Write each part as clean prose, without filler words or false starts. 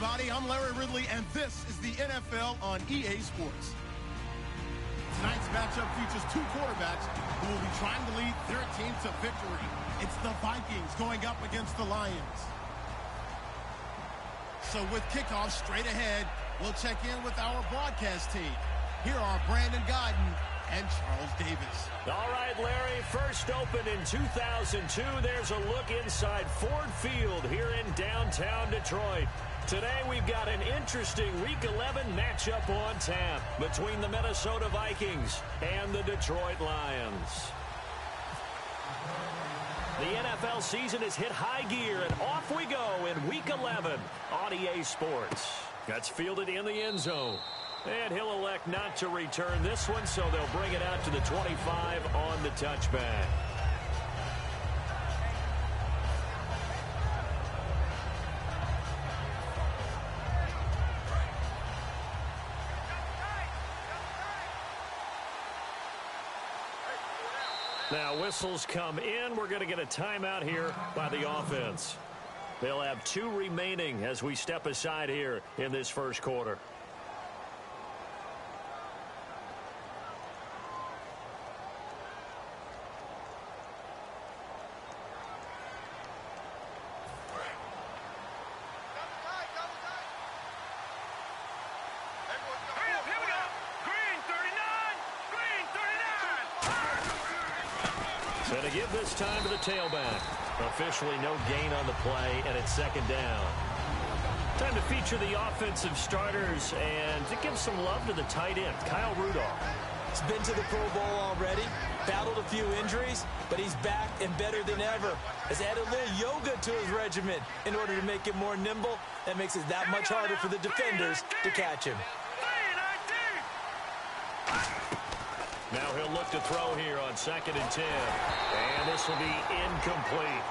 everybody. I'm Larry Ridley, and this is the NFL on EA Sports. Tonight's matchup features two quarterbacks who will be trying to lead their team to victory. It's the Vikings going up against the Lions. So with kickoff straight ahead, we'll check in with our broadcast team. Here are Brandon Godden and Charles Davis. All right, Larry, first opened in 2002. There's a look inside Ford Field here in downtown Detroit. Today we've got an interesting Week 11 matchup on tap between the Minnesota Vikings and the Detroit Lions. The NFL season has hit high gear, and off we go in Week 11 on EA Sports. That's fielded in the end zone. And he'll elect not to return this one, so they'll bring it out to the 25 on the touchback. Now whistles come in. We're going to get a timeout here by the offense. They'll have 2 remaining as we step aside here in this first quarter. And to give this time to the tailback. Officially no gain on the play, and it's second down. Time to feature the offensive starters and to give some love to the tight end, Kyle Rudolph. He's been to the Pro Bowl already, battled a few injuries, but he's back and better than ever. Has added a little yoga to his regimen in order to make it more nimble. That makes it that much harder for the defenders to catch him. Now he'll look to throw here on 2nd and 10. And this will be incomplete.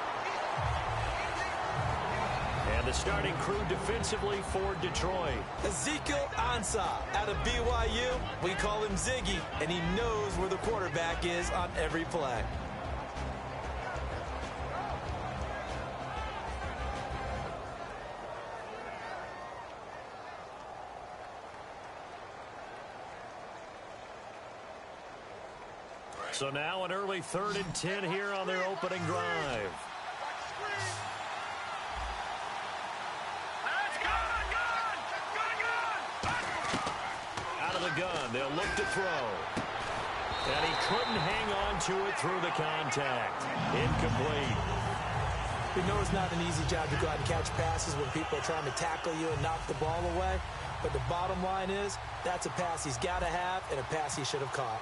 And the starting crew defensively for Detroit. Ezekiel Ansah out of BYU. We call him Ziggy, and he knows where the quarterback is on every play. So now an early 3rd and 10 here on their opening drive. Out of the gun, they'll look to throw. And he couldn't hang on to it through the contact. Incomplete. We know it's not an easy job to go out and catch passes when people are trying to tackle you and knock the ball away. But the bottom line is, that's a pass he's got to have and a pass he should have caught.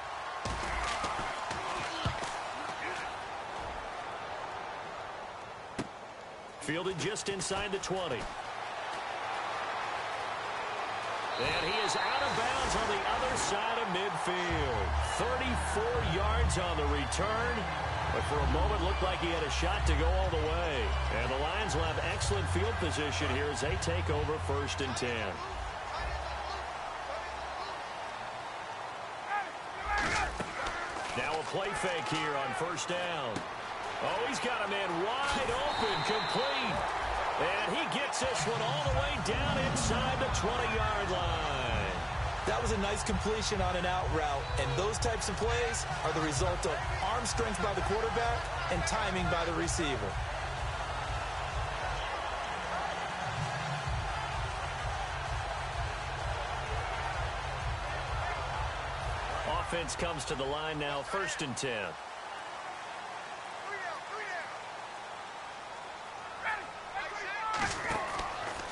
Fielded just inside the 20. And he is out of bounds on the other side of midfield. 34 yards on the return. But for a moment, looked like he had a shot to go all the way. And the Lions will have excellent field position here as they take over 1st and 10. Now a play fake here on 1st down. Oh, he's got a man wide open, complete. And he gets this one all the way down inside the 20-yard line. That was a nice completion on an out route, and those types of plays are the result of arm strength by the quarterback and timing by the receiver. Offense comes to the line now, 1st and 10.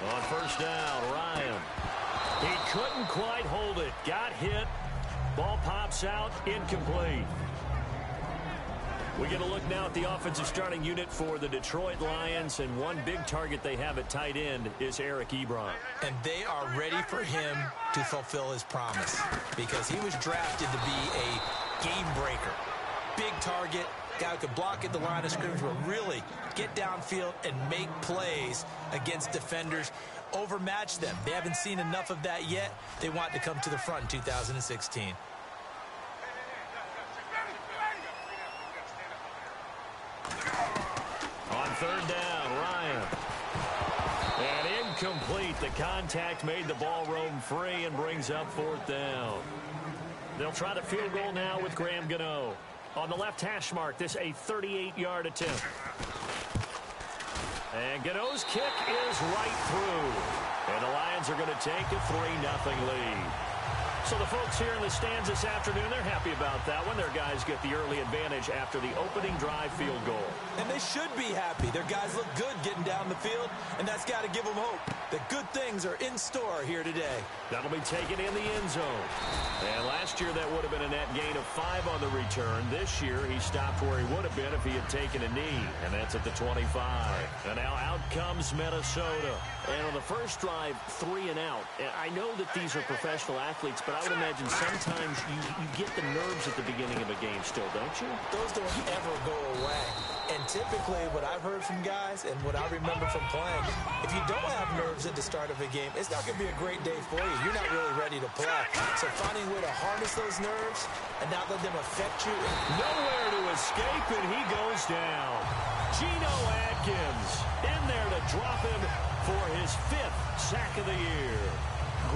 On 1st down, Ryan. He couldn't quite hold it. Got hit. Ball pops out. Incomplete. We get a look now at the offensive starting unit for the Detroit Lions, and one big target they have at tight end is Eric Ebron. And they are ready for him to fulfill his promise because he was drafted to be a game breaker. Big target, guy who could block at the line of scrimmage, but really get downfield and make plays against defenders, overmatch them. They haven't seen enough of that yet. They want to come to the front in 2016. On 3rd down, Ryan. And incomplete. incomplete. The contact made the ball roam free and brings up 4th down. They'll try the field goal now with Graham Gano. On the left hash mark, this a 38-yard attempt. And Gano's kick is right through. And the Lions are going to take a 3-0 lead. So the folks here in the stands this afternoon, they're happy about that one. Their guys get the early advantage after the opening drive field goal. And they should be happy. Their guys look good getting down the field, and that's got to give them hope that good things are in store here today. That'll be taken in the end zone. And last year, that would have been a net gain of 5 on the return. This year, he stopped where he would have been if he had taken a knee, and that's at the 25. And now out comes Minnesota. And on the first drive, 3 and out. And I know that these are professional athletes, but I would imagine sometimes you get the nerves at the beginning of a game still, don't you? Those don't ever go away. And typically what I've heard from guys and what I remember from playing, if you don't have nerves at the start of a game, it's not going to be a great day for you. You're not really ready to play. So finding a way to harness those nerves and not let them affect you. Nowhere to escape, and he goes down. Geno Atkins in there to drop him for his 5th sack of the year.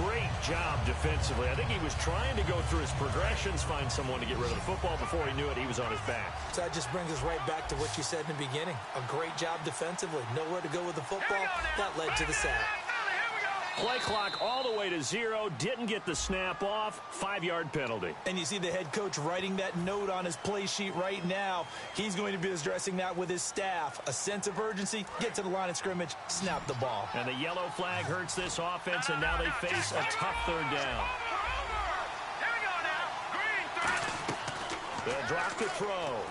Great job defensively. I think he was trying to go through his progressions, find someone to get rid of the football. Before he knew it, he was on his back. So that just brings us right back to what you said in the beginning. A great job defensively. Nowhere to go with the football. That led to the sack. Play clock all the way to 0. Didn't get the snap off. 5-yard penalty. And you see the head coach writing that note on his play sheet right now. He's going to be addressing that with his staff. A sense of urgency. Get to the line of scrimmage. Snap the ball. And the yellow flag hurts this offense, and now they face a tough 3rd down. They'll drop the throw.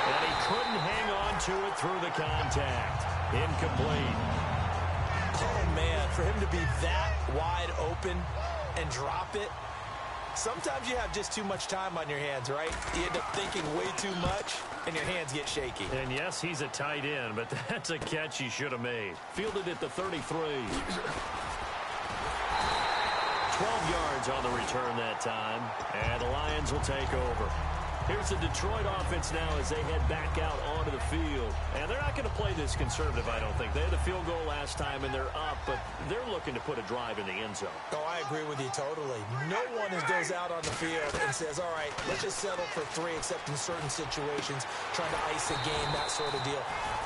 And he couldn't hang on to it through the contact. Incomplete. Oh, man, for him to be that wide open and drop it. Sometimes you have just too much time on your hands, right? You end up thinking way too much, and your hands get shaky. And yes, he's a tight end, but that's a catch he should have made. Fielded at the 33. 12 yards on the return that time, and the Lions will take over. Here's the Detroit offense now as they head back out onto the field. And they're not going to play this conservative, I don't think. They had the field goal last time, and they're up, but they're looking to put a drive in the end zone. Oh, I agree with you totally. No one goes out on the field and says, all right, let's just settle for 3, except in certain situations, trying to ice a game, that sort of deal.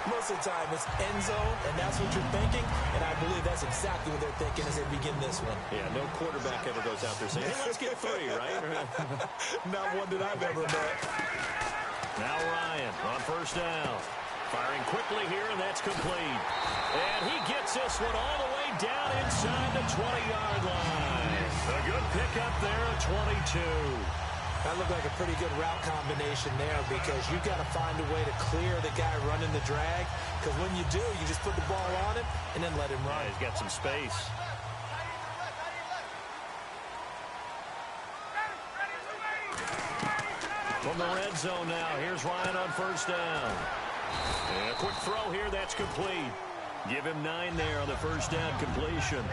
Most of the time, it's end zone, and that's what you're thinking, and I believe that's exactly what they're thinking as they begin this one. Yeah, no quarterback ever goes out there saying, hey, let's get 3, right? Not one that I've ever met. Now Ryan on first down. Firing quickly here, and that's complete. And he gets this one all the way down inside the 20-yard line. A good pickup there at 22. That looked like a pretty good route combination there because you've got to find a way to clear the guy running the drag. Because when you do, you just put the ball on him and then let him run. Yeah, he's got some space. From the red zone now, here's Ryan on first down. And a quick throw here, that's complete. Give him 9 there on the first down completion.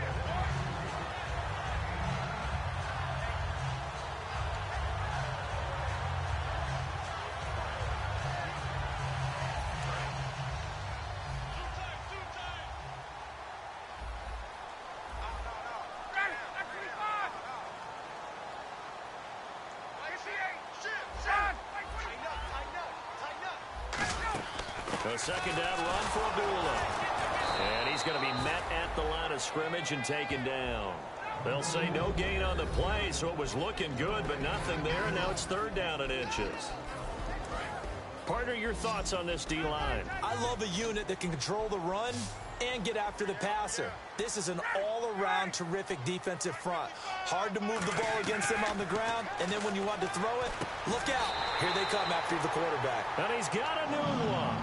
A second down run for Abdullah. And he's going to be met at the line of scrimmage and taken down. They'll say no gain on the play, so it was looking good, but nothing there, and now it's 3rd down and inches. Partner, your thoughts on this D-line? I love a unit that can control the run and get after the passer. This is an all-around terrific defensive front. Hard to move the ball against them on the ground, and then when you want to throw it, look out. Here they come after the quarterback. And he's got a new one.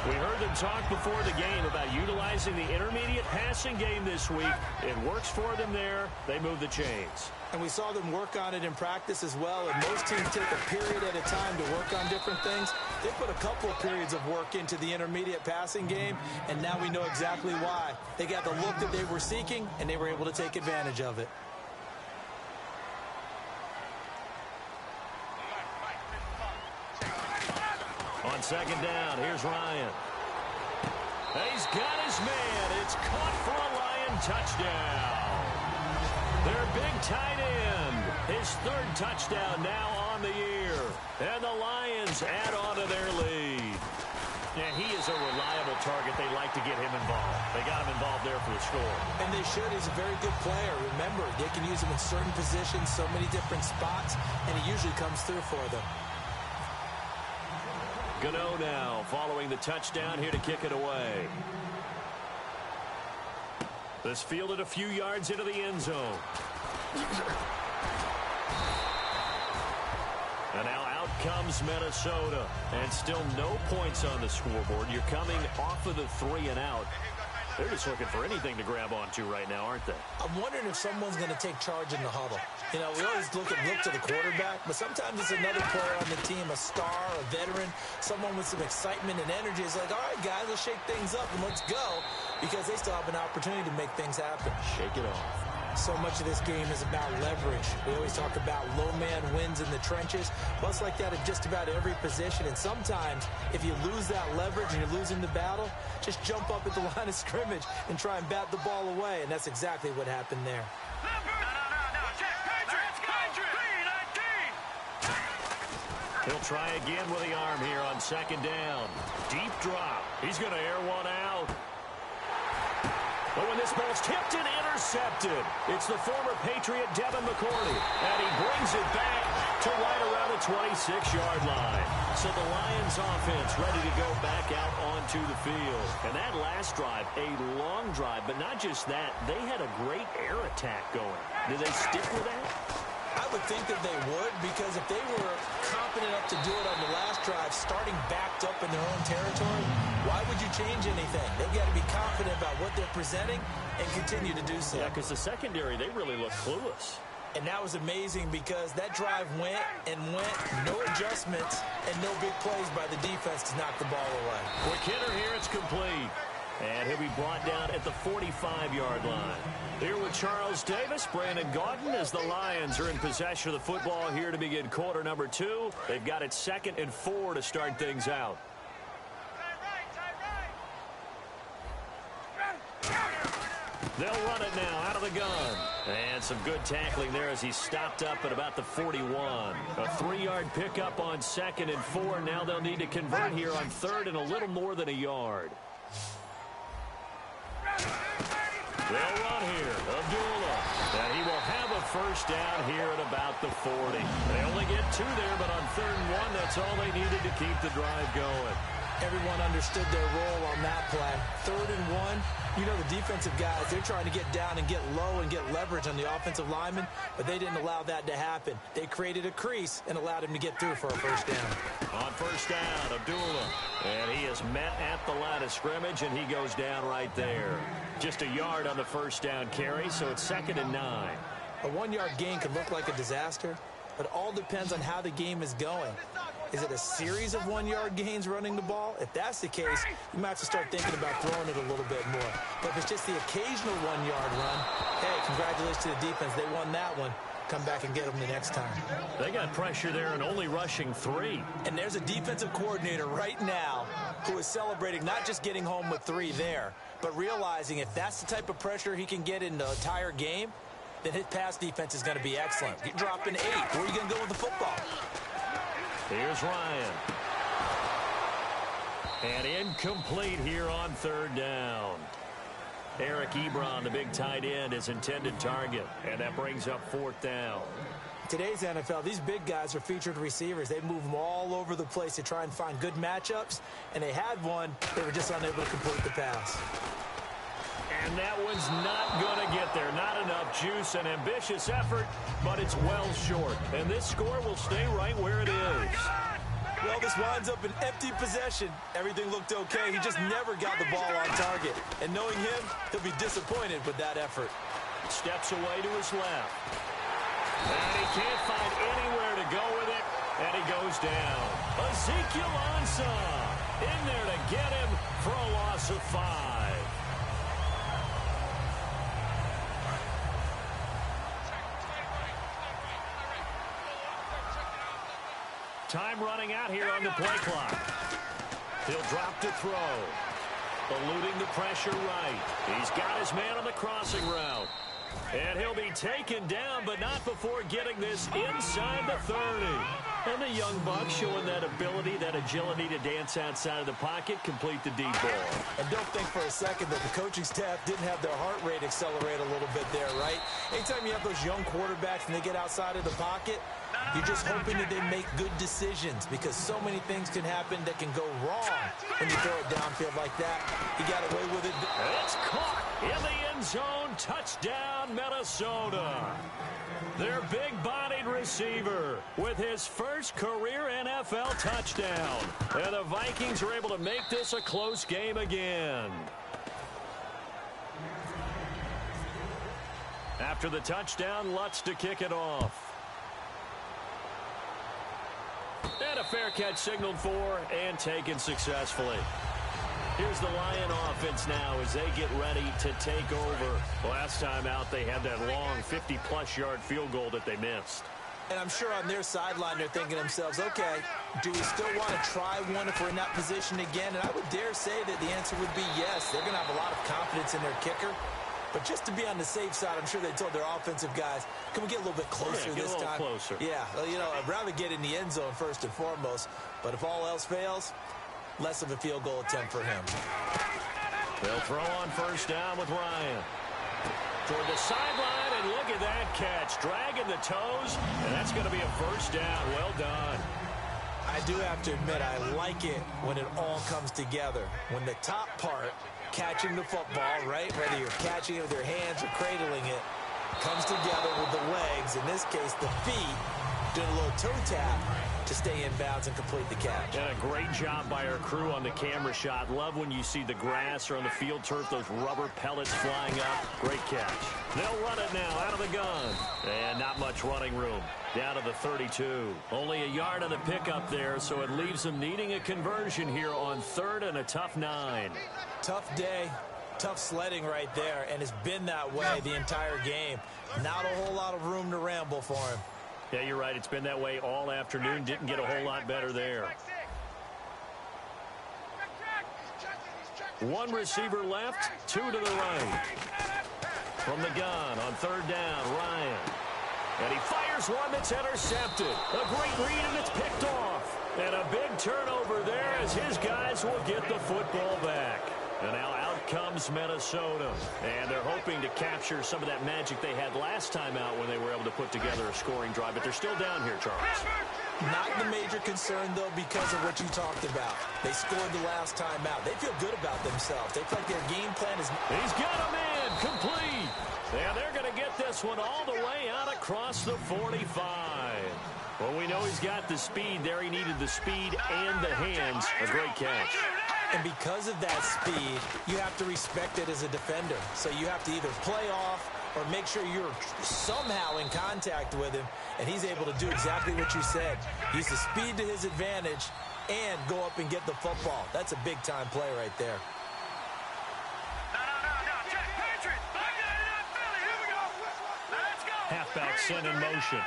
We heard them talk before the game about utilizing the intermediate passing game this week. It works for them there. They move the chains. And we saw them work on it in practice as well. And most teams take a period at a time to work on different things. They put a couple of periods of work into the intermediate passing game, and now we know exactly why. They got the look that they were seeking, and they were able to take advantage of it. On second down, here's Ryan. He's got his man. It's caught for a Lion touchdown. Their big tight end. His third touchdown now on the year. And the Lions add on to their lead. Yeah, he is a reliable target. They like to get him involved. They got him involved there for the score. And they should. He's a very good player. Remember, they can use him in certain positions, so many different spots, and he usually comes through for them. Gano now following the touchdown here to kick it away. This fielded a few yards into the end zone. And now out comes Minnesota. And still no points on the scoreboard. You're coming off of the 3 and out. They're just looking for anything to grab onto right now, aren't they? I'm wondering if someone's going to take charge in the huddle. You know, we always look to the quarterback, but sometimes it's another player on the team, a star, a veteran, someone with some excitement and energy. It's like, all right, guys, let's shake things up and let's go, because they still have an opportunity to make things happen. Shake it off. So much of this game is about leverage. We always talk about low man wins in the trenches. Well, it's like that in just about every position. And sometimes, if you lose that leverage and you're losing the battle, just jump up at the line of scrimmage and try and bat the ball away. And that's exactly what happened there. He'll try again with the arm here on second down. Deep drop. He's going to air one out. But when this ball's tipped and intercepted, it's the former Patriot Devin McCourty. And he brings it back to right around the 26-yard line. So the Lions offense ready to go back out onto the field. And that last drive, a long drive, but not just that, they had a great air attack going. Do they stick with that? I would think that they would, because if they were confident enough to do it on the last drive, starting backed up in their own territory, why would you change anything? They've got to be confident about what they're presenting and continue to do so. Yeah, because the secondary, they really look clueless. And that was amazing, because that drive went and went, no adjustments, and no big plays by the defense to knock the ball away. Quick hitter here, it's complete. And he'll be brought down at the 45-yard line. Here with Charles Davis, Brandon Gaudin, as the Lions are in possession of the football here to begin quarter number 2. They've got it 2nd and 4 to start things out. They'll run it now out of the gun. And some good tackling there as he stopped up at about the 41. A 3-yard pickup on 2nd and 4. Now they'll need to convert here on 3rd and a little more than a yard. They'll run here. Abdullah. And he will have a first down here at about the 40. They only get 2 there, but on 3rd and 1, that's all they needed to keep the drive going. Everyone understood their role on that play. 3rd and 1, you know, the defensive guys, they're trying to get down and get low and get leverage on the offensive lineman, but they didn't allow that to happen. They created a crease and allowed him to get through for a first down. On first down, Abdullah. And he is met at the line of scrimmage, and he goes down right there. Just a yard on the first down carry, so it's 2nd and 9. A 1-yard gain could look like a disaster, but it all depends on how the game is going. Is it a series of 1-yard gains running the ball? If that's the case, you might have to start thinking about throwing it a little bit more. But if it's just the occasional 1-yard run, hey, congratulations to the defense. They won that one. Come back and get them the next time. They got pressure there and only rushing 3. And there's a defensive coordinator right now who is celebrating not just getting home with 3 there, but realizing if that's the type of pressure he can get in the entire game, then his pass defense is going to be excellent. You're dropping 8. Where are you going to go with the football? Here's Ryan. And incomplete here on 3rd down. Eric Ebron, the big tight end, is intended target. And that brings up 4th down. Today's NFL, these big guys are featured receivers. They move them all over the place to try and find good matchups. And they had one. They were just unable to complete the pass. And that one's not going to get there. Not enough juice. An ambitious effort, but it's well short. And this score will stay right where it is. Well, this winds up an empty possession. Everything looked okay. He just never got the ball on target. And knowing him, he'll be disappointed with that effort. Steps away to his left. And he can't find anywhere to go with it. And he goes down. Ezekiel Ansah in there to get him for a loss of 5. Time running out here on the play clock. He'll drop to throw. eluding the pressure right. He's got his man on the crossing route. And he'll be taken down, but not before getting this inside the 30. And the young buck showing that ability, that agility to dance outside of the pocket, complete the deep ball. And don't think for a second that the coaching staff didn't have their heart rate accelerate a little bit there, right? Anytime you have those young quarterbacks and they get outside of the pocket, you're just hoping that they make good decisions because so many things can happen that can go wrong when you throw it downfield like that. He got away with it. It's caught in the end zone. Touchdown, Minnesota. Their big-bodied receiver with his first career NFL touchdown. And the Vikings are able to make this a close game again. After the touchdown, Lutz to kick it off. And a fair catch signaled for and taken successfully. Here's the Lion offense now as they get ready to take over. Last time out, they had that long 50-plus yard field goal that they missed. And I'm sure on their sideline they're thinking to themselves, okay, do we still want to try one if we're in that position again? And I would dare say that the answer would be yes. They're going to have a lot of confidence in their kicker. But just to be on the safe side, I'm sure they told their offensive guys, can we get a little bit closer this time? Closer. Yeah, well, you know, I'd rather get in the end zone first and foremost. But if all else fails, less of a field goal attempt for him. They'll throw on first down with Ryan. Toward the sideline, and look at that catch. Dragging the toes, and that's going to be a first down. Well done. I do have to admit, I like it when it all comes together. When the top part, catching the football, right, whether you're catching it with your hands or cradling it, comes together with the legs, in this case the feet, doing a little toe tap to stay in bounds and complete the catch. And a great job by our crew on the camera shot. Love when you see the grass or on the field turf, those rubber pellets flying up. Great catch. They'll run it now out of the gun. And not much running room. Down to the 32. Only a yard on the pickup there, so it leaves them needing a conversion here on third and a tough 9. Tough day, tough sledding right there, and it's been that way the entire game. Not a whole lot of room to ramble for him. Yeah, you're right. It's been that way all afternoon. Didn't get a whole lot better there. One receiver left, two to the right. From the gun on third down, Ryan. And he fires one that's intercepted. A great read, and it's picked off. And a big turnover there as his guys will get the football back. And now out comes Minnesota. And they're hoping to capture some of that magic they had last time out when they were able to put together a scoring drive. But they're still down here, Charles. Not the major concern, though, because of what you talked about. They scored the last time out. They feel good about themselves. They feel like their game plan is... He's got a man complete. And they're going to get this one all the way out across the 45. Well, we know he's got the speed there. He needed the speed and the hands. A great catch. And because of that speed, you have to respect it as a defender. So you have to either play off or make sure you're somehow in contact with him. And he's able to do exactly what you said. Use the speed to his advantage and go up and get the football. That's a big-time play right there. Halfback sent in motion.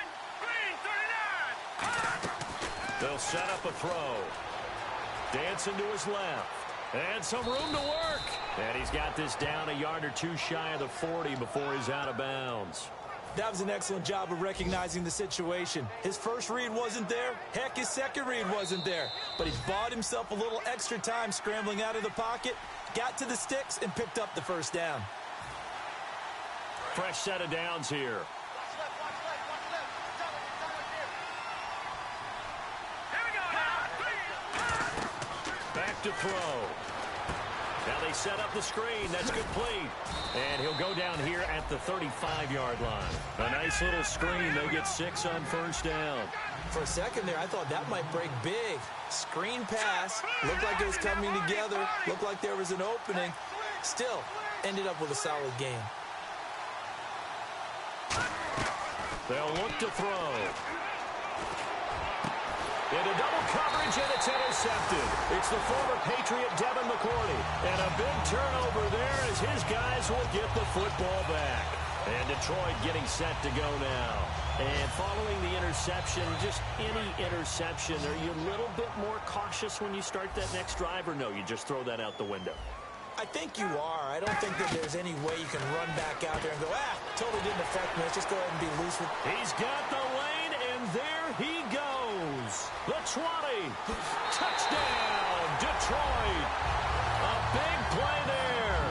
They'll set up a throw. Dancing to his left. And some room to work. And he's got this down a yard or two shy of the 40 before he's out of bounds. That was an excellent job of recognizing the situation. His first read wasn't there. Heck, his second read wasn't there. But he bought himself a little extra time scrambling out of the pocket, got to the sticks, and picked up the first down. Fresh set of downs here. Back to throw. Now they set up the screen. That's complete. And he'll go down here at the 35-yard line. A nice little screen. They get 6 on first down. For a second there, I thought that might break big. Screen pass. Looked like it was coming together. Looked like there was an opening. Still, ended up with a solid game. They'll look to throw. Into double coverage, and it's intercepted. It's the former Patriot Devin McCourty. And a big turnover there as his guys will get the football back. And Detroit getting set to go now. And following the interception, just any interception, are you a little bit more cautious when you start that next drive, or no, you just throw that out the window? I think you are. I don't think that there's any way you can run back out there and go, totally didn't affect me. Let's just go ahead and be loose with. He's got the lane, and there he goes. The 20. Touchdown, Detroit. A big play there.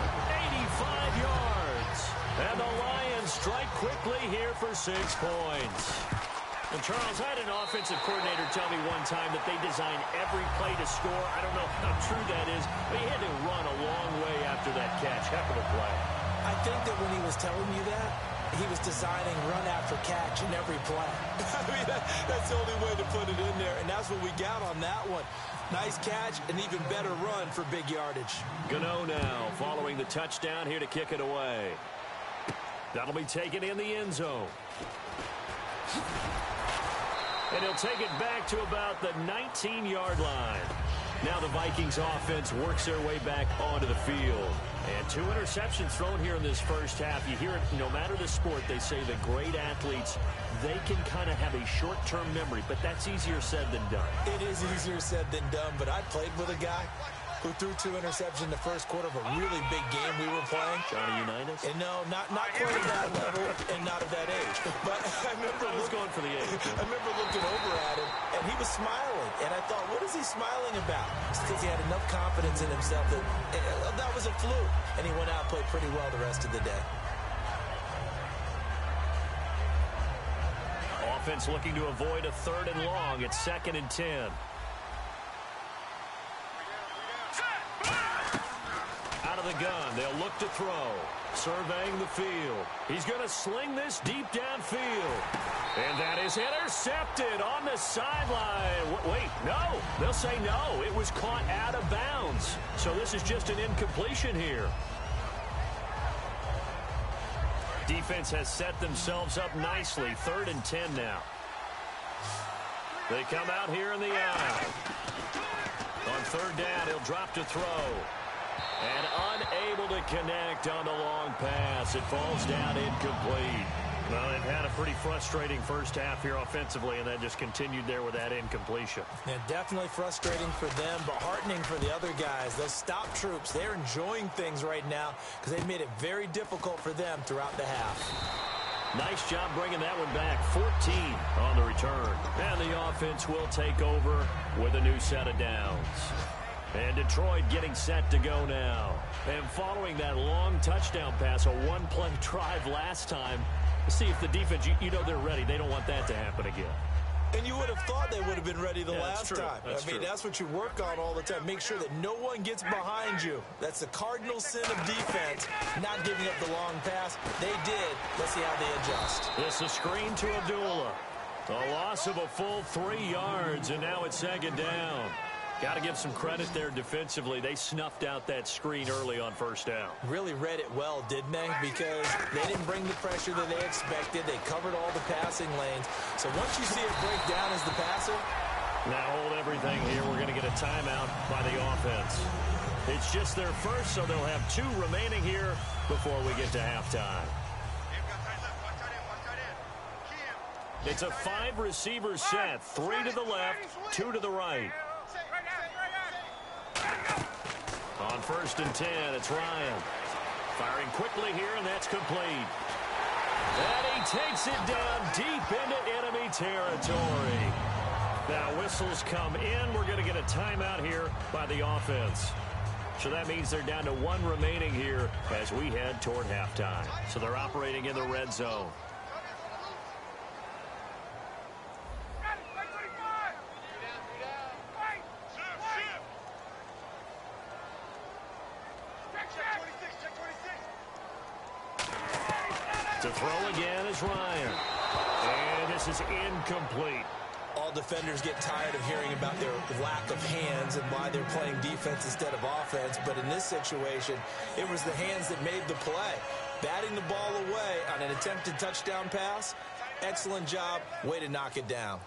85 yards. And the Lions strike quickly here for 6 points. And Charles, I had an offensive coordinator tell me one time that they design every play to score. I don't know how true that is, but he had to run a long way after that catch. Heck of a play. I think that when he was telling you that, he was designing run after catch in every play. I mean, that's the only way to put it in there, and that's what we got on that one. Nice catch, an even better run for big yardage. Gano now following the touchdown here to kick it away. That'll be taken in the end zone. And he'll take it back to about the 19-yard line. Now the Vikings offense works their way back onto the field. And 2 interceptions thrown here in this first half. You hear it, no matter the sport, they say the great athletes, they can kind of have a short-term memory, but that's easier said than done. It is easier said than done, but I played with a guy who threw 2 interceptions in the first quarter of a really big game we were playing. Johnny Unitas? And no, not quite at that level and not at that age. But I remember going for the age. I remember looking over at him, and he was smiling. And I thought, what is he smiling about? It's because he had enough confidence in himself that that was a fluke. And he went out and played pretty well the rest of the day. Offense looking to avoid a 3rd and long. It's 2nd and 10. Out of the gun, they'll look to throw. Surveying the field. He's going to sling this deep downfield. And that is intercepted on the sideline. Wait, no. They'll say no. It was caught out of bounds. So this is just an incompletion here. Defense has set themselves up nicely. 3rd and 10 now. They come out here in the eye. On 3rd down, he'll drop to throw. And unable to connect on the long pass. It falls down incomplete. Well, they've had a pretty frustrating first half here offensively, and that just continued there with that incompletion. Yeah, definitely frustrating for them, but heartening for the other guys. Those stop troops, they're enjoying things right now because they've made it very difficult for them throughout the half. Nice job bringing that one back. 14 on the return. And the offense will take over with a new set of downs. And Detroit getting set to go now. And following that long touchdown pass, a 1-play drive last time, see if the defense, you know they're ready. They don't want that to happen again. And you would have thought they would have been ready the last time. That's true. That's what you work on all the time. Make sure that no one gets behind you. That's the cardinal sin of defense, not giving up the long pass. They did. Let's see how they adjust. This is a screen to Abdullah. A loss of a full 3 yards, and now it's 2nd down. Got to give some credit there defensively. They snuffed out that screen early on 1st down. Really read it well, didn't they? Because they didn't bring the pressure that they expected. They covered all the passing lanes. So once you see it break down as the passer. Now hold everything here. We're going to get a timeout by the offense. It's just their first, so they'll have 2 remaining here before we get to halftime. It's a 5-receiver set. 3 to the left, 2 to the right. On 1st and 10, it's Ryan. Firing quickly here, and that's complete. And he takes it down deep into enemy territory. Now whistles come in. We're going to get a timeout here by the offense. So that means they're down to 1 remaining here as we head toward halftime. So they're operating in the red zone. To throw again is Ryan. And this is incomplete. All defenders get tired of hearing about their lack of hands and why they're playing defense instead of offense. But in this situation, it was the hands that made the play. Batting the ball away on an attempted touchdown pass. Excellent job. Way to knock it down.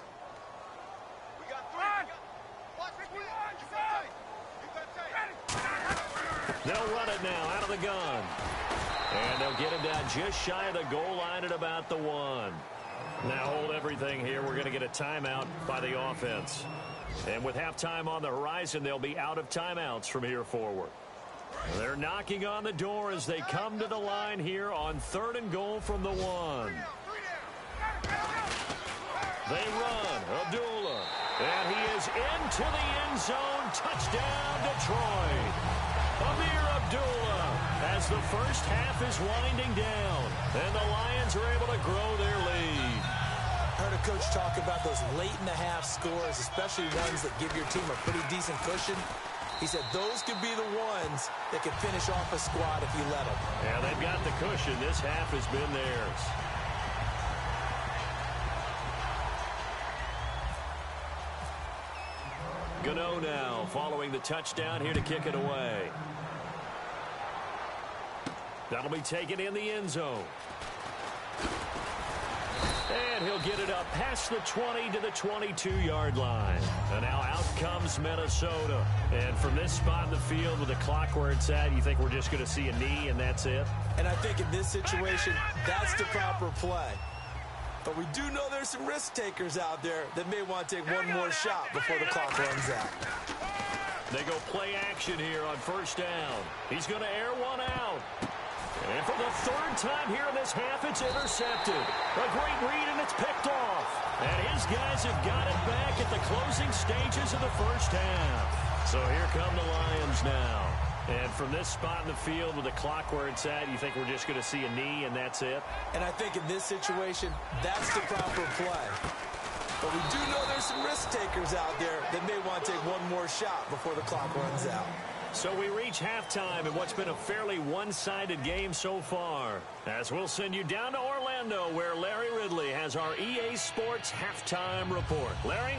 They'll run it now out of the gun. And they'll get him down just shy of the goal line at about the 1. Now hold everything here. We're going to get a timeout by the offense. And with halftime on the horizon, they'll be out of timeouts from here forward. They're knocking on the door as they come to the line here on 3rd and goal from the 1. They run. Abdullah. And he is into the end zone. Touchdown, Detroit. Amir Abdullah as the first half is winding down. And the Lions are able to grow their lead. I heard a coach talk about those late-in-the-half scores, especially ones that give your team a pretty decent cushion. He said those could be the ones that can finish off a squad if you let them. Yeah, they've got the cushion. This half has been theirs. Gano now following the touchdown here to kick it away. That'll be taken in the end zone. And he'll get it up past the 20 to the 22-yard line. And now out comes Minnesota. And from this spot in the field with the clock where it's at, you think we're just going to see a knee and that's it? And I think in this situation, that's the proper play. But we do know there's some risk takers out there that may want to take one more shot before the clock runs out. They go play action here on 1st down. He's going to air one out. And for the 3rd time here in this half, it's intercepted. A great read, and it's picked off. And his guys have got it back at the closing stages of the 1st half. So here come the Lions now. And from this spot in the field with the clock where it's at, you think we're just going to see a knee and that's it? And I think in this situation, that's the proper play. But we do know there's some risk takers out there that may want to take one more shot before the clock runs out. So we reach halftime in what's been a fairly one-sided game so far. As we'll send you down to Orlando, where Larry Ridley has our EA Sports halftime report. Larry?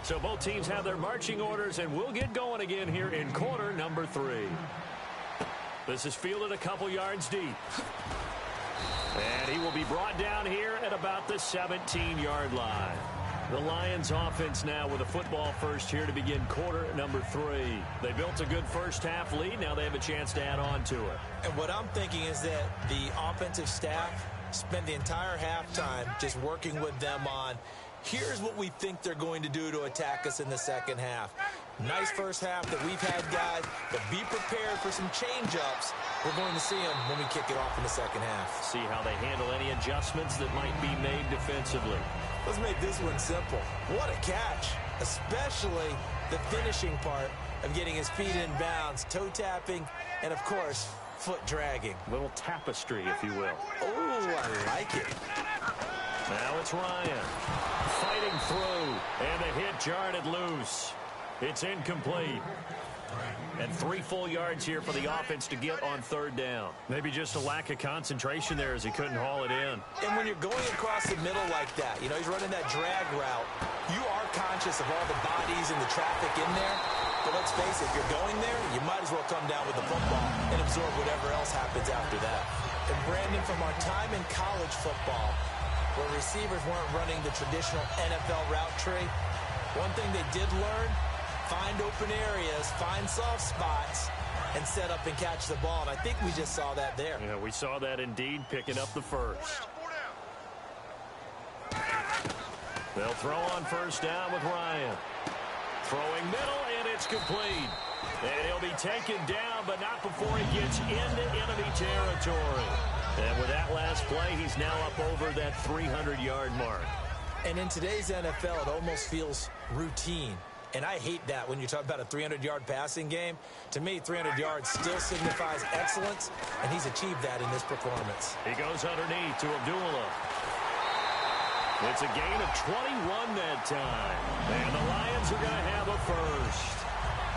So both teams have their marching orders, and we'll get going again here in quarter number 3. This is fielded a couple yards deep. And he will be brought down here at about the 17-yard line. The Lions offense now with a football first here to begin quarter number 3. They built a good first half lead. Now they have a chance to add on to it. And what I'm thinking is that the offensive staff spent the entire halftime just working with them on, here's what we think they're going to do to attack us in the second half. Nice first half that we've had, guys, but be prepared for some change-ups. We're going to see them when we kick it off in the second half. See how they handle any adjustments that might be made defensively. Let's make this one simple. What a catch, especially the finishing part of getting his feet in bounds, toe tapping, and, of course, foot dragging. Little tapestry, if you will. Oh, I like it. Now it's Ryan fighting through, and the hit jarred it loose. It's incomplete. And 3 full yards here for the offense to get on 3rd down. Maybe just a lack of concentration there as he couldn't haul it in. And when you're going across the middle like that, you know, he's running that drag route, you are conscious of all the bodies and the traffic in there. But let's face it, if you're going there, you might as well come down with the football and absorb whatever else happens after that. And Brandon, from our time in college football, where receivers weren't running the traditional NFL route tree, one thing they did learn, find open areas, find soft spots, and set up and catch the ball. And I think we just saw that there. Yeah, we saw that indeed, picking up the first. They'll throw on 1st down with Ryan. Throwing middle, and it's complete. And he'll be taken down, but not before he gets into enemy territory. And with that last play, he's now up over that 300-yard mark. And in today's NFL, it almost feels routine. And I hate that when you talk about a 300-yard passing game. To me, 300 yards still signifies excellence, and he's achieved that in this performance. He goes underneath to Abdullah. It's a gain of 21 that time. And the Lions are going to have a first.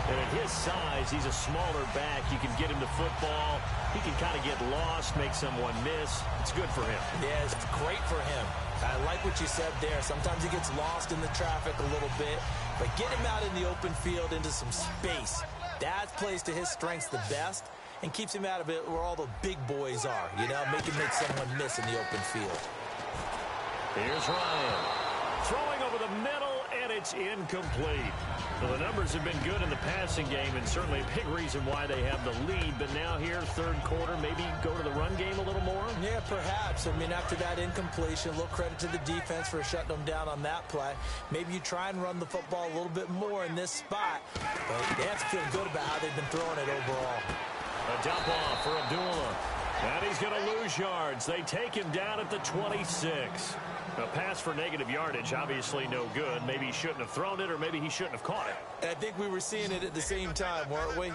And at his size, he's a smaller back. You can get him the football. He can kind of get lost, make someone miss. It's good for him. Yeah, it's great for him. I like what you said there. Sometimes he gets lost in the traffic a little bit. But get him out in the open field into some space. That plays to his strengths the best and keeps him out of it where all the big boys are. You know, make someone miss in the open field. Here's Ryan. Throwing over the middle, and it's It's incomplete. Well, the numbers have been good in the passing game, and certainly a big reason why they have the lead. But now here, third quarter, maybe go to the run game a little more? Yeah, perhaps. I mean, after that incompletion, a little credit to the defense for shutting them down on that play. Maybe you try and run the football a little bit more in this spot. But they have to feel good about how they've been throwing it overall. A dump off for Abdullah. And he's going to lose yards. They take him down at the 26. A pass for negative yardage, obviously no good. Maybe he shouldn't have thrown it, or maybe he shouldn't have caught it. I think we were seeing it at the same time, weren't we?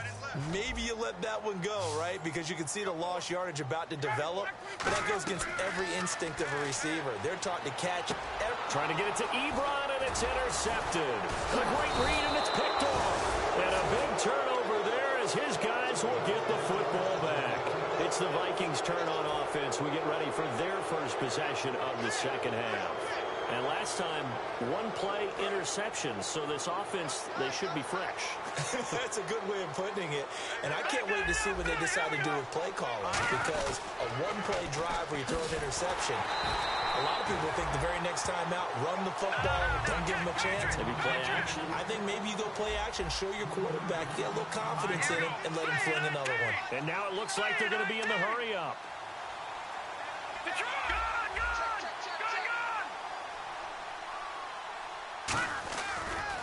Maybe you let that one go, right? Because you can see the lost yardage about to develop. But that goes against every instinct of a receiver. They're taught to catch. Trying to get it to Ebron, and it's intercepted. A great read, and it's picked off. And a big turnover there as his guys will get the football back. It's the Vikings' turn on offense. We get ready for their first possession of the second half. And last time, one play interception. So this offense, they should be fresh. That's a good way of putting it. And I can't wait to see what they decide to do with play calling. Because a one-play drive where you throw an interception, a lot of people think the very next time out, run the football, don't give them a chance. Maybe play action. I think maybe you go play action, show your quarterback, get a little confidence in him, and let him fling another one. And now it looks like they're going to be in the hurry-up.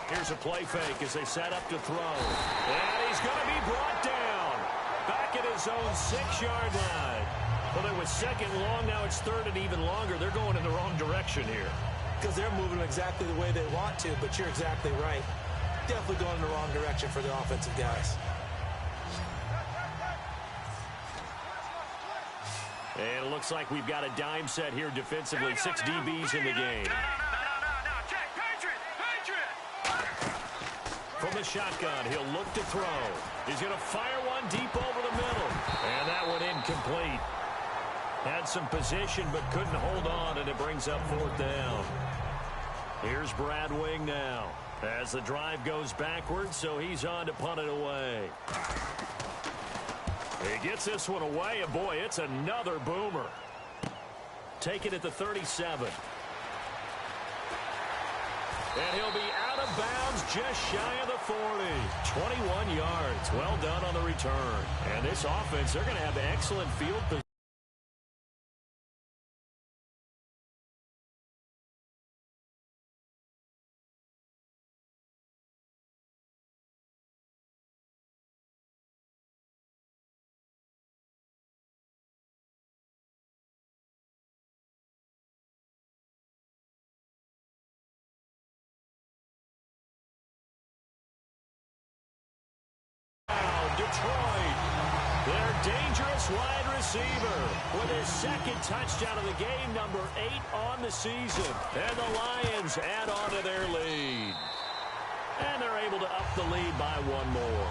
Here's a play fake as they set up to throw. And he's going to be brought down. Back at his own 6-yard line. Well, it was second long. Now it's third and even longer. They're going in the wrong direction here. Because they're moving exactly the way they want to, but you're exactly right. Definitely going in the wrong direction for the offensive guys. And it looks like we've got a dime set here defensively. 6 DBs in the game. From the shotgun, he'll look to throw. He's going to fire one deep over the middle. And that one incomplete. Had some position but couldn't hold on, and it brings up fourth down. Here's Brad Wing now as the drive goes backwards, so he's on to punt it away. He gets this one away, and boy, it's another boomer. Take it at the 37. And he'll be out of bounds just shy of the 40. 21 yards. Well done on the return. And this offense, they're going to have excellent field position. Detroit, their dangerous wide receiver with his second touchdown of the game, number 8 on the season. And the Lions add on to their lead. And they're able to up the lead by one more.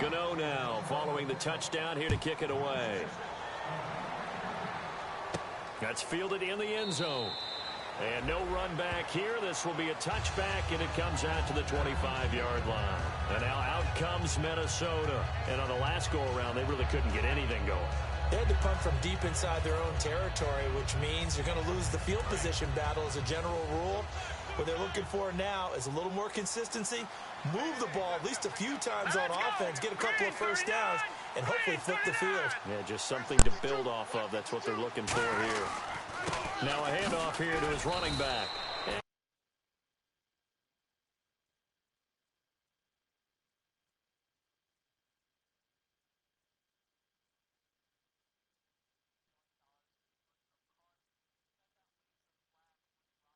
Gano now following the touchdown here to kick it away. That's fielded in the end zone. And no run back here. This will be a touchback, and it comes out to the 25-yard line. And now out comes Minnesota. And on the last go-around, they really couldn't get anything going. They had to punt from deep inside their own territory, which means you're going to lose the field position battle as a general rule. What they're looking for now is a little more consistency, move the ball at least a few times on offense, get a couple of first downs, and hopefully flip the field. Yeah, just something to build off of. That's what they're looking for here. Now a handoff here to his running back.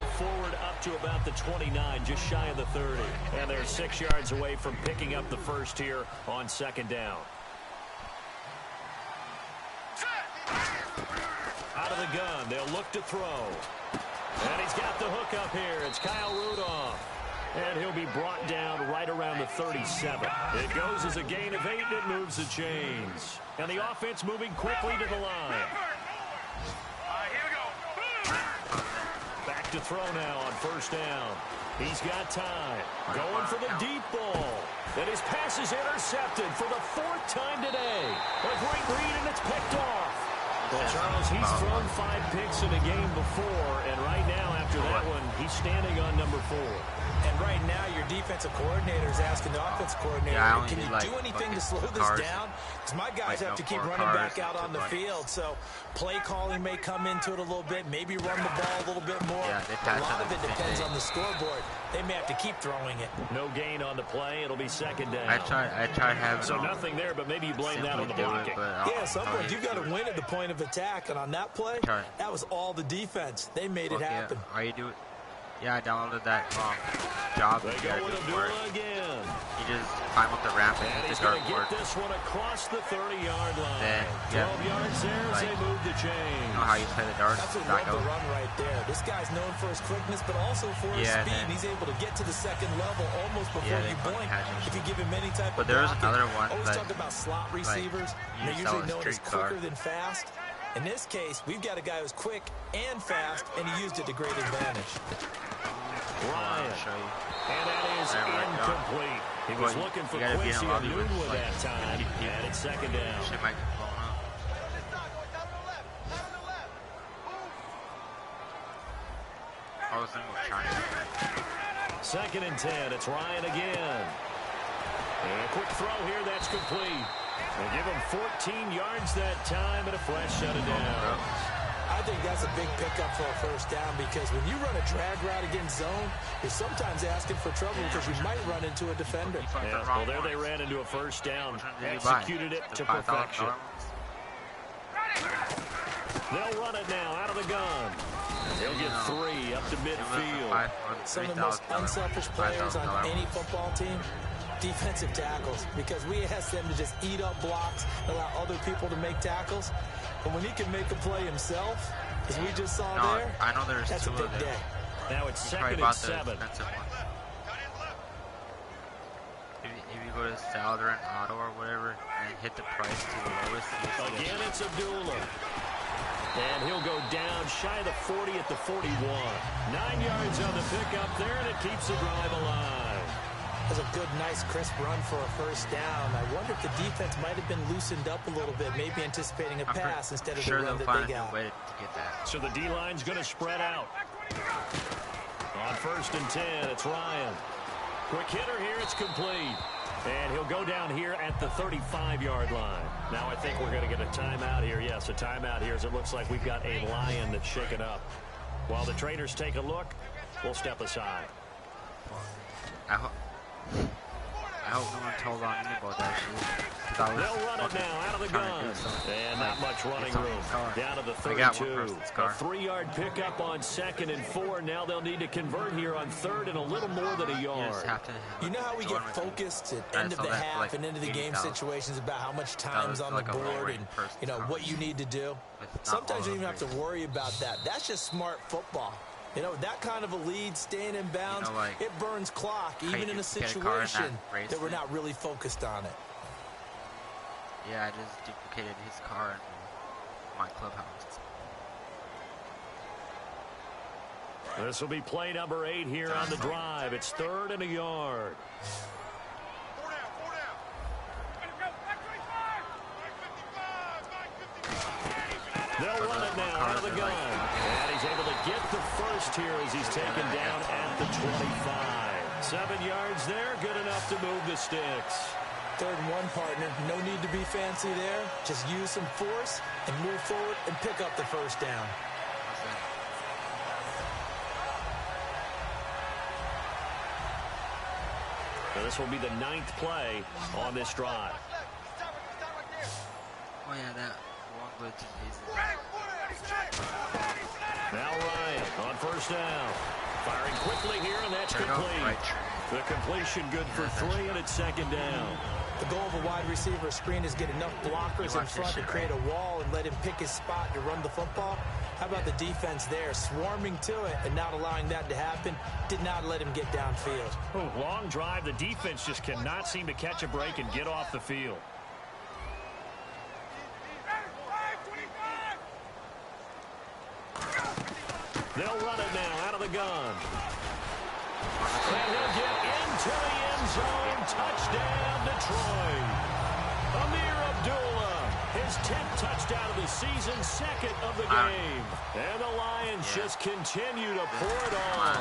Forward up to about the 29, just shy of the 30. And they're 6 yards away from picking up the first here on second down. Out of the gun, they'll look to throw. And he's got the hook up here. It's Kyle Rudolph. And he'll be brought down right around the 37. It goes as a gain of 8, and it moves the chains. And the offense moving quickly to the line. Here we go. Back to throw now on first down. He's got time. Going for the deep ball. And his pass is intercepted for the 4th time today. A great read, and it's picked off. Well, Charles, he's thrown 5 picks in a game before, and right now, after that one, he's standing on number 4. And right now, your defensive coordinator is asking the offensive coordinator, can you do anything to slow this down? Because my guys have to keep running back out on the field. So play calling may come into it a little bit, maybe run the ball a little bit more. A lot of it depends on the scoreboard. They may have to keep throwing it. No gain on the play. It'll be second down. I tried having so nothing there, but maybe you blame that on the blocking. Yeah, at some point you've got to win at the point of attack, and on that play, that was all the defense. They made it happen. Are you doing? Yeah, I downloaded that job. They go with Abdullah again. You just climb up the ramp and hit the dartboard. Get this one across the 30-yard line. Then, 12 yards there as they move the chain. You know how you play the darts? That's a run right there. This guy's known for his quickness, but also for his speed. And he's able to get to the second level almost before you blink. If you give him any type of there's another one. Always talk about slot receivers. They're usually known as quicker than fast. In this case, we've got a guy who's quick and fast, and he used it to great advantage. Ryan. And that is incomplete. He was looking for Quincy with that time, and it's second down. Shit might get blown up. I was trying. Second and 10. It's Ryan again. And a quick throw here. That's complete. They give him 14 yards that time, and a flash shut it down. I think that's a big pickup for a first down because when you run a drag route against zone, you're sometimes asking for trouble because you might run into a defender. Yeah, well, there they ran into a first down. Executed it to perfection. They'll run it now out of the gun. They'll get 3 up to midfield. Some of the most unselfish players on any football team, defensive tackles, because we ask them to just eat up blocks, allow other people to make tackles. But when he can make a play himself, as we just saw there, I know there's that's a big day. Now it's second and 7. If you go to Salder and Auto or whatever and hit the price to the lowest. Again, it's Abdullah. And he'll go down shy of the 40 at the 41. 9 yards on the pickup there, and it keeps the drive alive. That's a good, nice, crisp run for a first down. I wonder if the defense might have been loosened up a little bit, maybe anticipating a pass instead of the run that they got. So the D-line's going to spread out. On first and 10, it's Ryan. Quick hitter here, it's complete. And he'll go down here at the 35-yard line. Now I think we're going to get a timeout here. Yes, a timeout here as it looks like we've got a Lion that's shaken up. While the trainers take a look, we'll step aside. I hope no one told on me about that shit. They'll run it now out of the gun. And not much running room. Down to the 32. A 3-yard pickup on second and 4. Now they'll need to convert here on third and a little more than a yard. You know how we get focused at end of the half and into the game situations about how much time's on the board and you know what you need to do? Sometimes you don't even have to worry about that. That's just smart football. You know, that kind of a lead, staying in bounds, it burns clock, even in a situation that we're not really focused on it. Yeah, I just duplicated his car in my clubhouse. This will be play number 8 here on the drive. It's 3rd and a yard. They'll run it now out of the gun. And he's able to get the first here as he's taken down at the 25. 7 yards there, good enough to move the sticks. 3rd and 1, partner. No need to be fancy there. Just use some force and move forward and pick up the first down. So this will be the 9th play on this drive. Oh yeah, that one glitch is easy. Now Ryan on first down. Firing quickly here, and that's complete. The completion good for 3, and it's second down. The goal of a wide receiver screen is get enough blockers in front to create a wall and let him pick his spot to run the football. How about the defense there, swarming to it and not allowing that to happen? Did not let him get downfield. Oh, long drive. The defense just cannot seem to catch a break and get off the field. They'll run it now out of the gun. And he'll get into the end zone. Touchdown, Detroit. Amir Abdullah His 10th touchdown of the season, 2nd of the game. And the Lions just continue to pour it on.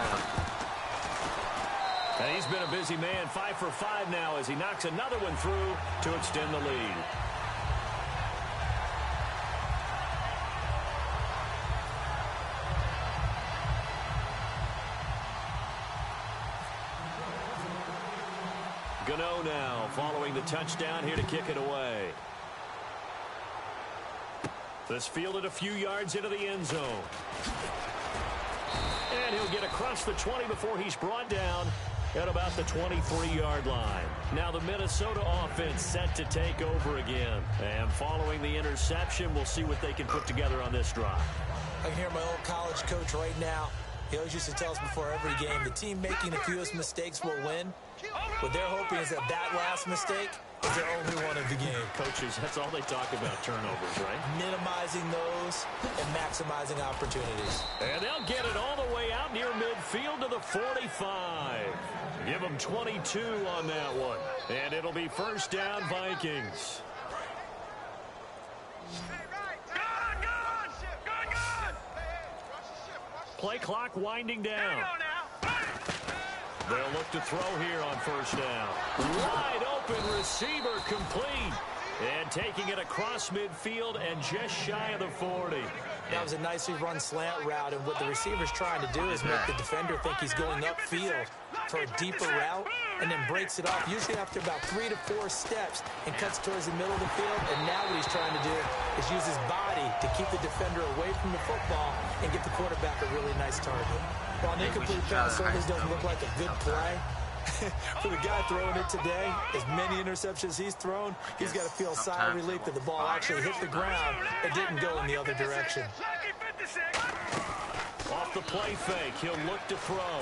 And he's been a busy man, 5 for 5 now as he knocks another one through to extend the lead. Gano now following the touchdown here to kick it away. This fielded a few yards into the end zone. And he'll get across the 20 before he's brought down at about the 23-yard line. Now the Minnesota offense set to take over again. And following the interception, we'll see what they can put together on this drive. I can hear my old college coach right now. He always used to tell us before every game, the team making the fewest mistakes will win. What they're hoping is that last mistake is their only one of the game. Coaches, that's all they talk about, turnovers, right? Minimizing those and maximizing opportunities. And they'll get it all the way out near midfield to the 45. Give them 22 on that one. And it'll be first down, Vikings. Play clock winding down. They'll look to throw here on first down. Wide open receiver complete. And taking it across midfield and just shy of the 40. That was a nicely run slant route, and what the receiver's trying to do is make the defender think he's going upfield for a deeper route, and then breaks it off, usually after about 3 to 4 steps, and cuts towards the middle of the field. And now what he's trying to do is use his body to keep the defender away from the football and get the quarterback a really nice target. While an incomplete pass certainly doesn't look like a good play, for the guy throwing it today, as many interceptions he's thrown, he's got to feel a sigh of relief that the ball actually hit the ground and didn't go in the other direction. Off the play fake, he'll look to throw.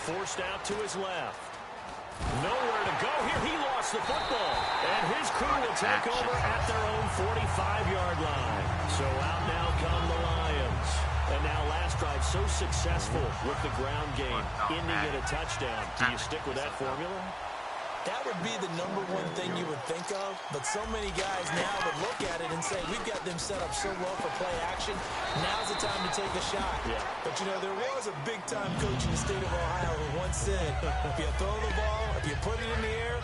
Forced out to his left. Nowhere to go here. He lost the football. And his crew will take over at their own 45-yard line. So out now come the Lions. And now last drive so successful with the ground game, ending in a touchdown. Do you stick with that formula? That would be the number one thing you would think of, but so many guys now would look at it and say, we've got them set up so well for play action, now's the time to take a shot. Yeah. But, you know, there was a big-time coach in the state of Ohio who once said, if you throw the ball, if you put it in the air,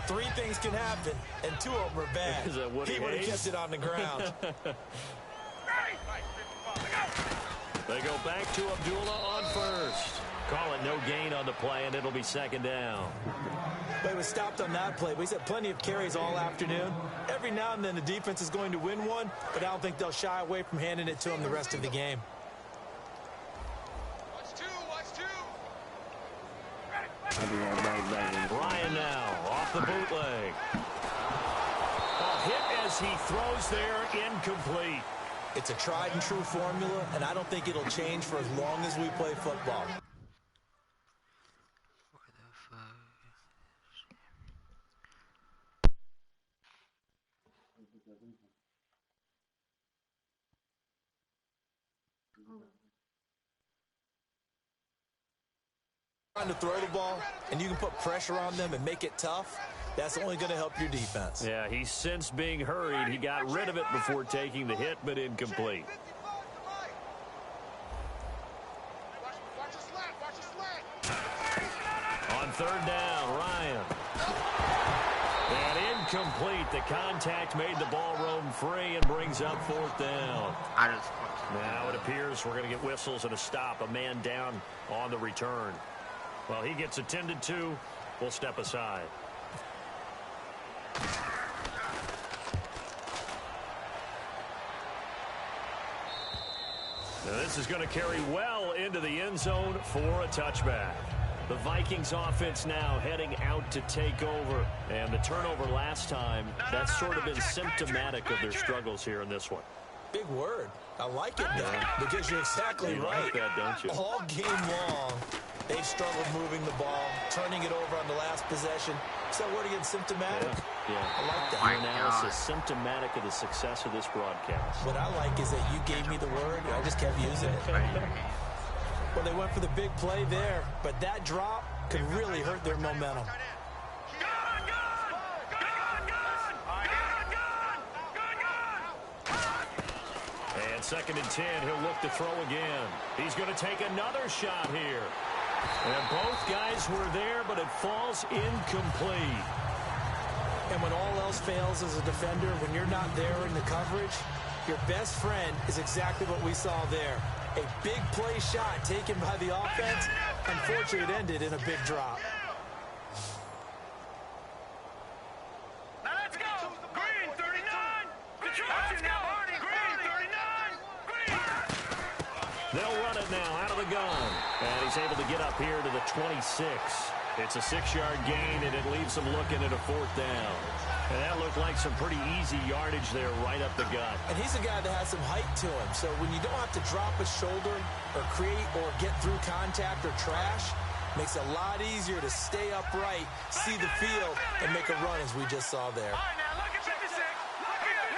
3 things can happen, and 2 of them are bad. Is that he would have kept it on the ground. They go back to Abdullah on first. Call it no gain on the play, and it'll be second down. But he was stopped on that play. He's had plenty of carries all afternoon. Every now and then the defense is going to win one, but I don't think they'll shy away from handing it to him the rest of the game. Ryan now off the bootleg. A hit as he throws there, incomplete. It's a tried and true formula, and I don't think it'll change for as long as we play football. Trying to throw the ball, and you can put pressure on them and make it tough. That's only going to help your defense. Yeah, he sensed being hurried. He got rid of it before taking the hit, but incomplete. On third down, Ryan. And incomplete. The contact made the ball roam free and brings up fourth down. Now it appears we're going to get whistles and a stop. A man down on the return. Well, he gets attended to. We'll step aside. Now this is going to carry well into the end zone for a touchback. The Vikings offense now heading out to take over. And the turnover last time, that's sort of been symptomatic of their struggles here in this one. Big word. I like it, though, because you're exactly right. Like that, don't you? All game long, they've struggled moving the ball, turning it over on the last possession. So word again, symptomatic? Yeah. I like that. Your analysis symptomatic of the success of this broadcast. What I like is that you gave me the word, and I just kept using it. Well, they went for the big play there, but that drop could really hurt their momentum. And 2nd and 10, he'll look to throw again. He's going to take another shot here. And both guys were there, but it falls incomplete. And when all else fails as a defender, when you're not there in the coverage, your best friend is exactly what we saw there. A big play shot taken by the offense. Unfortunately, it ended in a big drop. Now let's go. Green 39. Let's go. Green 39. Green. They'll run it now out of the gun. And he's able to get up here to the 26. It's a 6-yard gain, and it leaves him looking at a 4th down. And that looked like some pretty easy yardage there right up the gut. And he's a guy that has some height to him. So when you don't have to drop a shoulder or create or get through contact or trash, makes it a lot easier to stay upright, see the field, and make a run as we just saw there. All right, now look at 56. Look at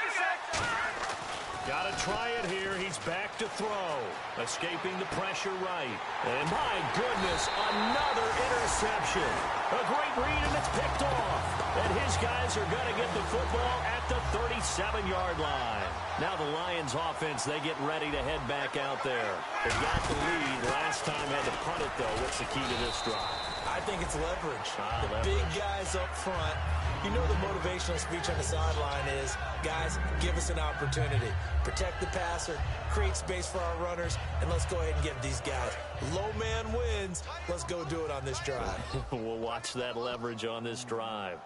56. Got to try it here. He's back to throw. Escaping the pressure right. And my goodness, another interception. A great read, and it's picked off. And his guys are going to get the football at the 37-yard line. Now the Lions offense, they get ready to head back out there. They got the lead. Last time had to punt it, though. What's the key to this drive? I think it's leverage. The Leverage. big guys up front. You know the motivational speech on the sideline is, guys, give us an opportunity. Protect the passer, create space for our runners, and let's go ahead and give these guys. Low man wins. Let's go do it on this drive. We'll watch that leverage on this drive.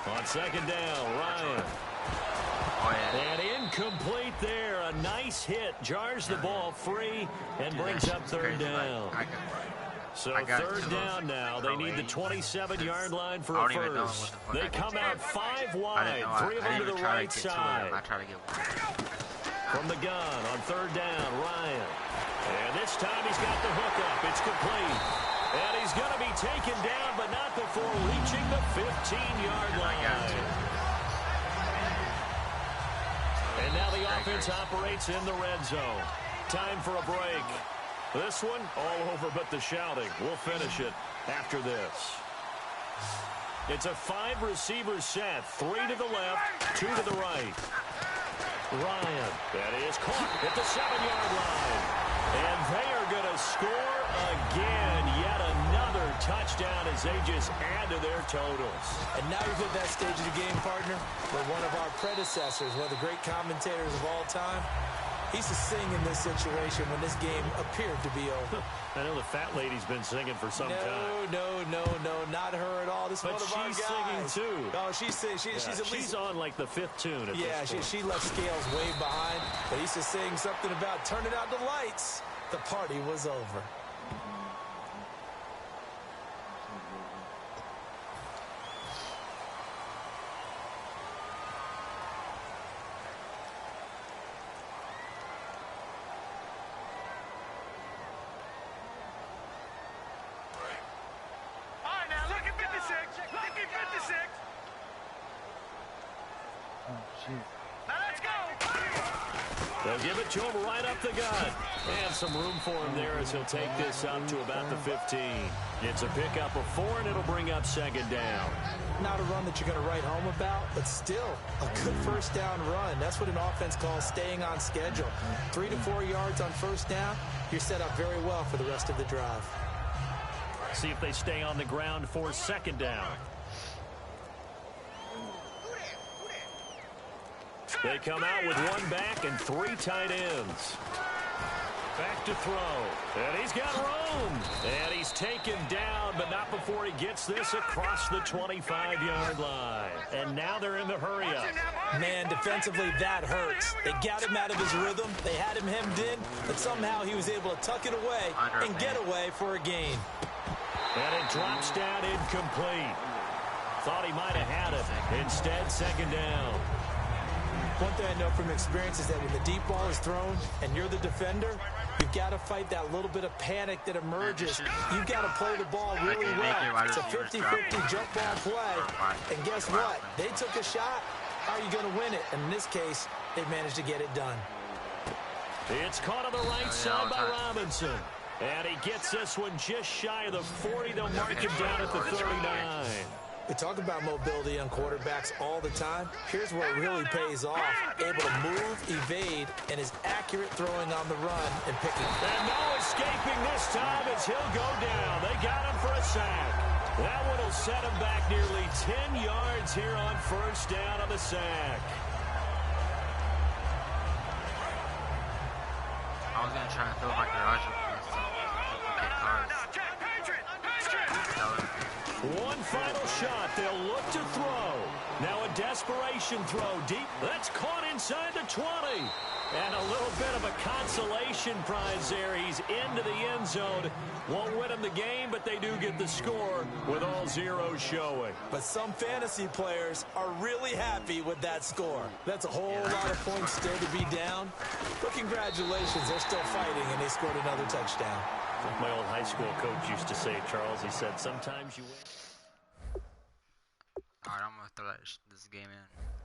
On 2nd down, Ryan. And incomplete there. A nice hit. Jars the ball free and brings up 3rd down. So 3rd down now. They need the 27-yard line for a first. They come out 5 wide. 3 of them to the right side. From the gun on 3rd down, Ryan. And this time he's got the hook up. It's complete. And he's going to be taken down, but not before reaching the 15-yard line. And now the offense operates in the red zone. Time for a break. This one, all over but the shouting. We'll finish it after this. It's a 5-receiver set. 3 to the left, 2 to the right. Ryan, that is caught at the 7-yard line. And they are going to score again. Yet another touchdown as they just add to their totals. And now you've hit that stage of the game, partner, where one of our predecessors, one of the great commentators of all time, he used to sing in this situation when this game appeared to be over. I know the fat lady's been singing for some time. No, not her at all. This is one of our guys. But she's singing too. Oh, she's at least. She's on like the 5th tune at this point. she left scales way behind. But he used to sing something about turning out the lights. The party was over. They'll give it to him right up the gut. And some room for him there as he'll take this up to about the 15. It's a pickup of 4, and it'll bring up 2nd down. Not a run that you're going to write home about, but still a good 1st down run. That's what an offense calls staying on schedule. 3 to 4 yards on 1st down, you're set up very well for the rest of the drive. See if they stay on the ground for 2nd down. They come out with 1 back and 3 tight ends. Back to throw. And he's got room. And he's taken down, but not before he gets this across the 25-yard line. And now they're in the hurry-up. Man, defensively, that hurts. They got him out of his rhythm. They had him hemmed in, but somehow he was able to tuck it away and get away for a gain. And it drops down incomplete. Thought he might have had it. Instead, 2nd down. One thing I know from experience is that when the deep ball is thrown and you're the defender, you've got to fight that little bit of panic that emerges. You've got to play the ball really well. It's a 50-50 jump ball play. And guess what? They took a shot. How are you going to win it? And in this case, they managed to get it done. It's caught on the right side by Robinson. And he gets this one just shy of the 40. They'll mark him down at the 39. We talk about mobility on quarterbacks all the time. Here's where it really pays off. Able to move, evade, and is accurate throwing on the run and picking. And no escaping this time as he'll go down. They got him for a sack. That one will set him back nearly 10 yards here on first down on the sack. I was going to try and fill my garage up with some duplicate cars. One final shot. They'll look to throw. Now a desperation throw deep. That's caught inside the 20. And a little bit of a consolation prize there. He's into the end zone. Won't win him the game, but they do get the score with all zeros showing. But some fantasy players are really happy with that score. That's a whole lot of points still to be down. But congratulations, they're still fighting, and they scored another touchdown. Like my old high school coach used to say, Charles, he said, sometimes you win. Alright, I'm going to throw this game in.